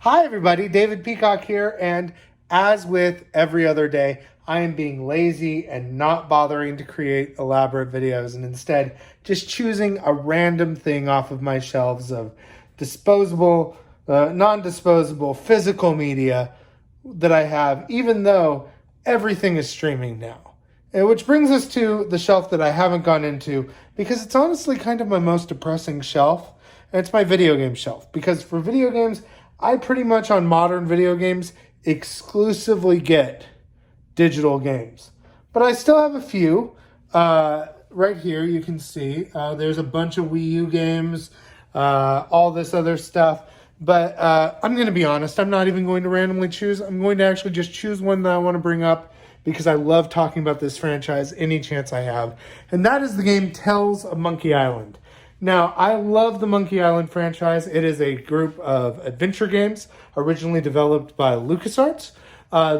Hi everybody, David Peacock here, and as with every other day, I am being lazy and not bothering to create elaborate videos and instead just choosing a random thing off of my shelves of disposable, non-disposable physical media that I have, even though everything is streaming now. Which brings us to the shelf that I haven't gone into because it's honestly kind of my most depressing shelf. And it's my video game shelf. Because for video games, I pretty much on modern video games exclusively get digital games. But I still have a few. Right here you can see there's a bunch of Wii U games, all this other stuff. But I'm going to be honest, I'm not even going to randomly choose. I'm going to actually just choose one that I want to bring up because I love talking about this franchise any chance I have. And that is the game Tales of Monkey Island. Now, I love the Monkey Island franchise. It is a group of adventure games originally developed by LucasArts.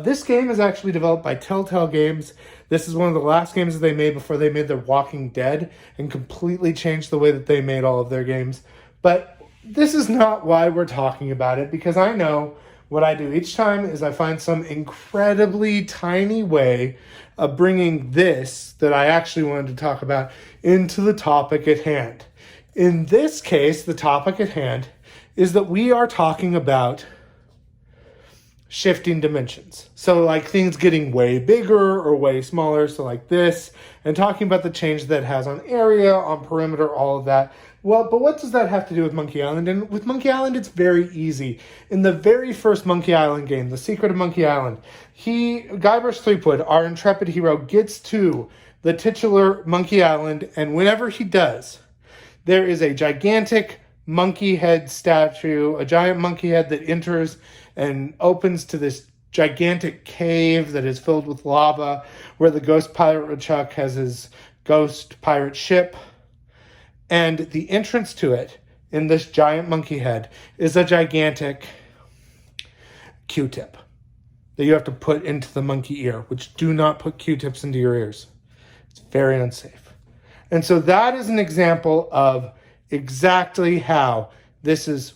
This game is actually developed by Telltale Games. This is one of the last games that they made before they made The Walking Dead and completely changed the way that they made all of their games. But this is not why we're talking about it, because I know what I do each time is I find some incredibly tiny way of bringing this that I actually wanted to talk about into the topic at hand. In this case, the topic at hand is that we are talking about shifting dimensions. So like things getting way bigger or way smaller, so like this, and talking about the change that it has on area, on perimeter, all of that. Well, but what does that have to do with Monkey Island? And with Monkey Island, it's very easy. In the very first Monkey Island game, The Secret of Monkey Island, Guybrush Threepwood, our intrepid hero, gets to the titular Monkey Island, and whenever he does, there is a gigantic monkey head statue, a giant monkey head that enters and opens to this gigantic cave that is filled with lava, where the ghost pirate LeChuck has his ghost pirate ship. And the entrance to it in this giant monkey head is a gigantic Q-tip that you have to put into the monkey ear, which do not put Q-tips into your ears. It's very unsafe. And so that is an example of exactly how this is,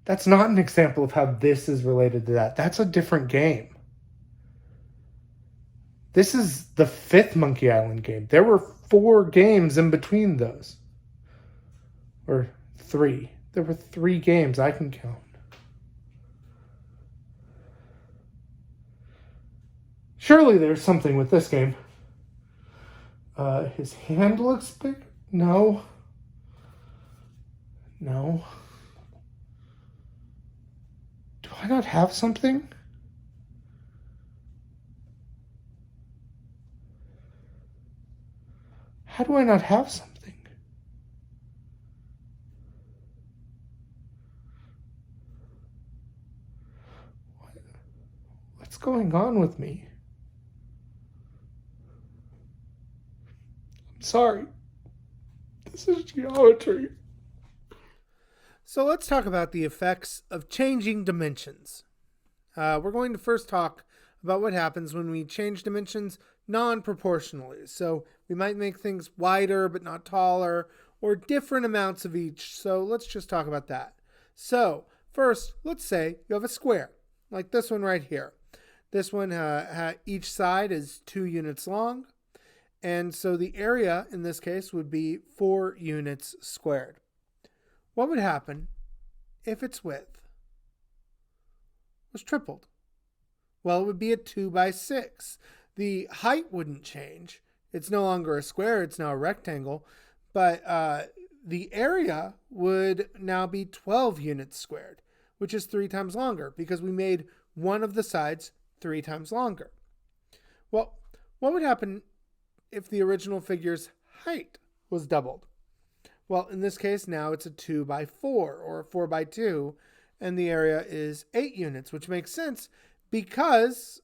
that's not an example of how this is related to that. That's a different game. This is the fifth Monkey Island game. There were 4 games in between those. Or 3. There were 3 games I can count. Surely there's something with this game. His hand looks big? No. No. Do I not have something? How do I not have something? What's going on with me? I'm sorry. This is geometry. So let's talk about the effects of changing dimensions. We're going to first talk about what happens when we change dimensions non-proportionally. So we might make things wider but not taller, or different amounts of each. So let's just talk about that. So first, let's say you have a square, like this one right here. This one, each side is 2 units long. And so the area in this case would be 4 units squared. What would happen if its width was tripled? Well, it would be a 2 by 6. The height wouldn't change. It's no longer a square, it's now a rectangle. But the area would now be 12 units squared, which is 3 times longer because we made one of the sides 3 times longer. Well, what would happen if the original figure's height was doubled? Well, in this case, now it's a 2 by 4 or a 4 by 2, and the area is 8 units, which makes sense because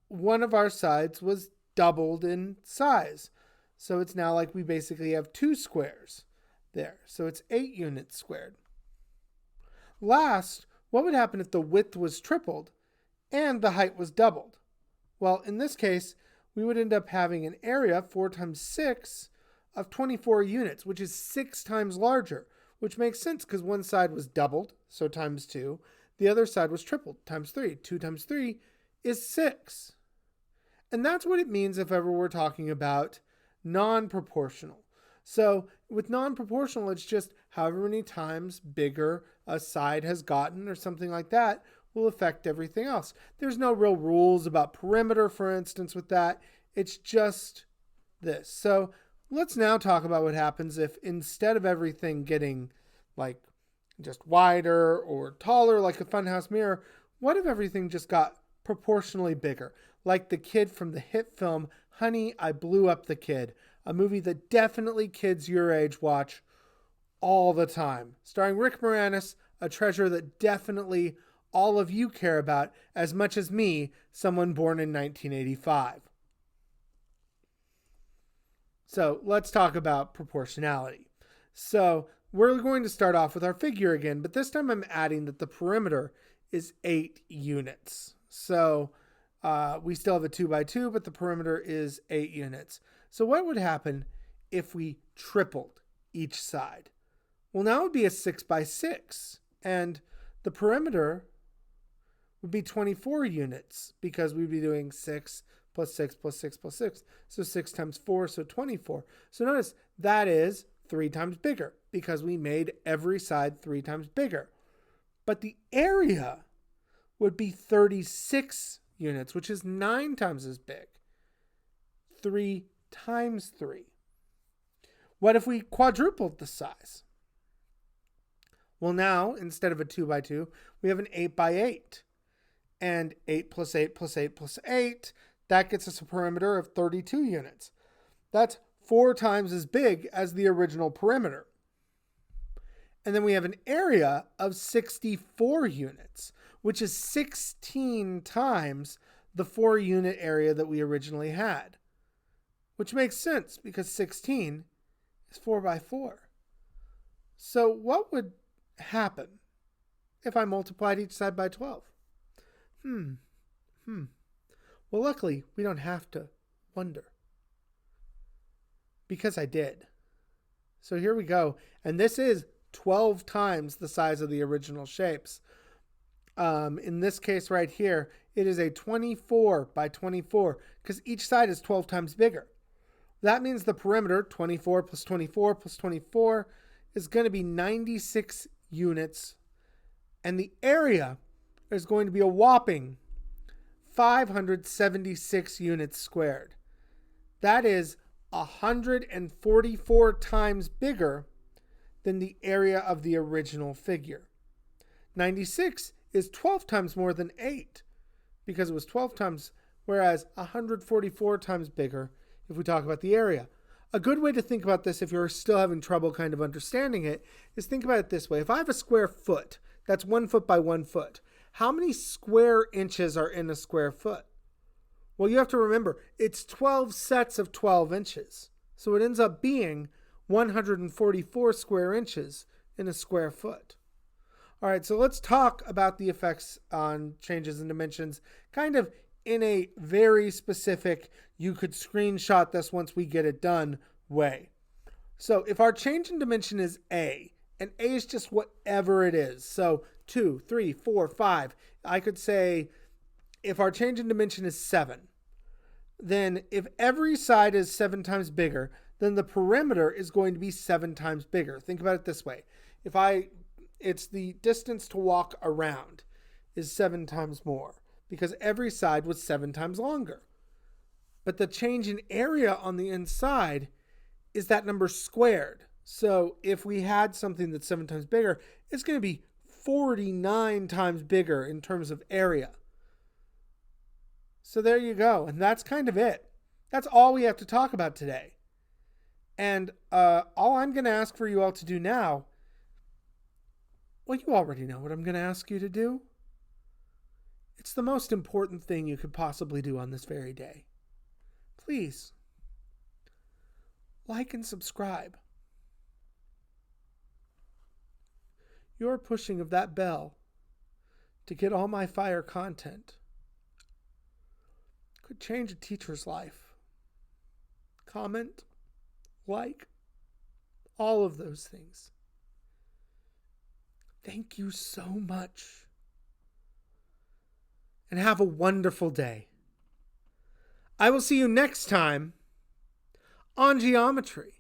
one of our sides was doubled in size. So it's now like we basically have 2 squares there. So it's 8 units squared. Last, what would happen if the width was tripled and the height was doubled? Well, in this case, we would end up having an area 4 times 6 of 24 units, which is 6 times larger, which makes sense because one side was doubled, so times 2. The other side was tripled, times 3. 2 times 3 is 6. And that's what it means if ever we're talking about non-proportional. So with non-proportional, it's just however many times bigger a side has gotten or something like that will affect everything else. There's no real rules about perimeter, for instance, with that. It's just this. So let's now talk about what happens if instead of everything getting like just wider or taller like a funhouse mirror, what if everything just got proportionally bigger, like the kid from the hit film Honey, I Blew Up the Kid, a movie that definitely kids your age watch all the time, starring Rick Moranis, a treasure that definitely all of you care about as much as me, someone born in 1985. So let's talk about proportionality. So we're going to start off with our figure again, but this time I'm adding that the perimeter is 8 units. So we still have a 2x2, but the perimeter is 8 units. So what would happen if we tripled each side? Well, now it would be a 6x6, and the perimeter would be 24 units because we'd be doing 6 plus 6 plus 6 plus 6. So 6 times 4, so 24. So notice that is 3 times bigger because we made every side 3 times bigger. But the area would be 36 units, which is 9 times as big. 3 times 3. What if we quadrupled the size? Well, now, instead of a 2x2, we have an 8x8. And 8 plus 8 plus 8 plus 8, that gets us a perimeter of 32 units. That's 4 times as big as the original perimeter. And then we have an area of 64 units, which is 16 times the 4-unit area that we originally had. Which makes sense because 16 is 4 by 4. So what would happen if I multiplied each side by 12? Well, luckily, we don't have to wonder. Because I did. So here we go. And this is 12 times the size of the original shapes. In this case right here, it is a 24 by 24 because each side is 12 times bigger. That means the perimeter, 24 plus 24 plus 24, is going to be 96 units. And the area is going to be a whopping 576 units squared. That is 144 times bigger than the area of the original figure. 96 is 12 times more than 8 because it was 12 times, whereas 144 times bigger if we talk about the area. A good way to think about this if you're still having trouble kind of understanding it is think about it this way. If I have a square foot, that's 1 foot by 1 foot. How many square inches are in a square foot? Well, you have to remember, it's 12 sets of 12 inches. So it ends up being 144 square inches in a square foot. All right, so let's talk about the effects on changes in dimensions, kind of in a very specific, you could screenshot this once we get it done way. So if our change in dimension is A, and A is just whatever it is, so 2, 3, 4, 5, I could say if our change in dimension is 7, then if every side is 7 times bigger, then the perimeter is going to be 7 times bigger. Think about it this way. It's the distance to walk around is 7 times more because every side was 7 times longer. But the change in area on the inside is that number squared. So if we had something that's 7 times bigger, it's going to be 49 times bigger in terms of area. So there you go. And that's kind of it. That's all we have to talk about today. And all I'm going to ask for you all to do now, well, you already know what I'm going to ask you to do. It's the most important thing you could possibly do on this very day. Please, like and subscribe. Your pushing of that bell to get all my fire content could change a teacher's life. Comment, like, all of those things. Thank you so much. And have a wonderful day. I will see you next time on geometry.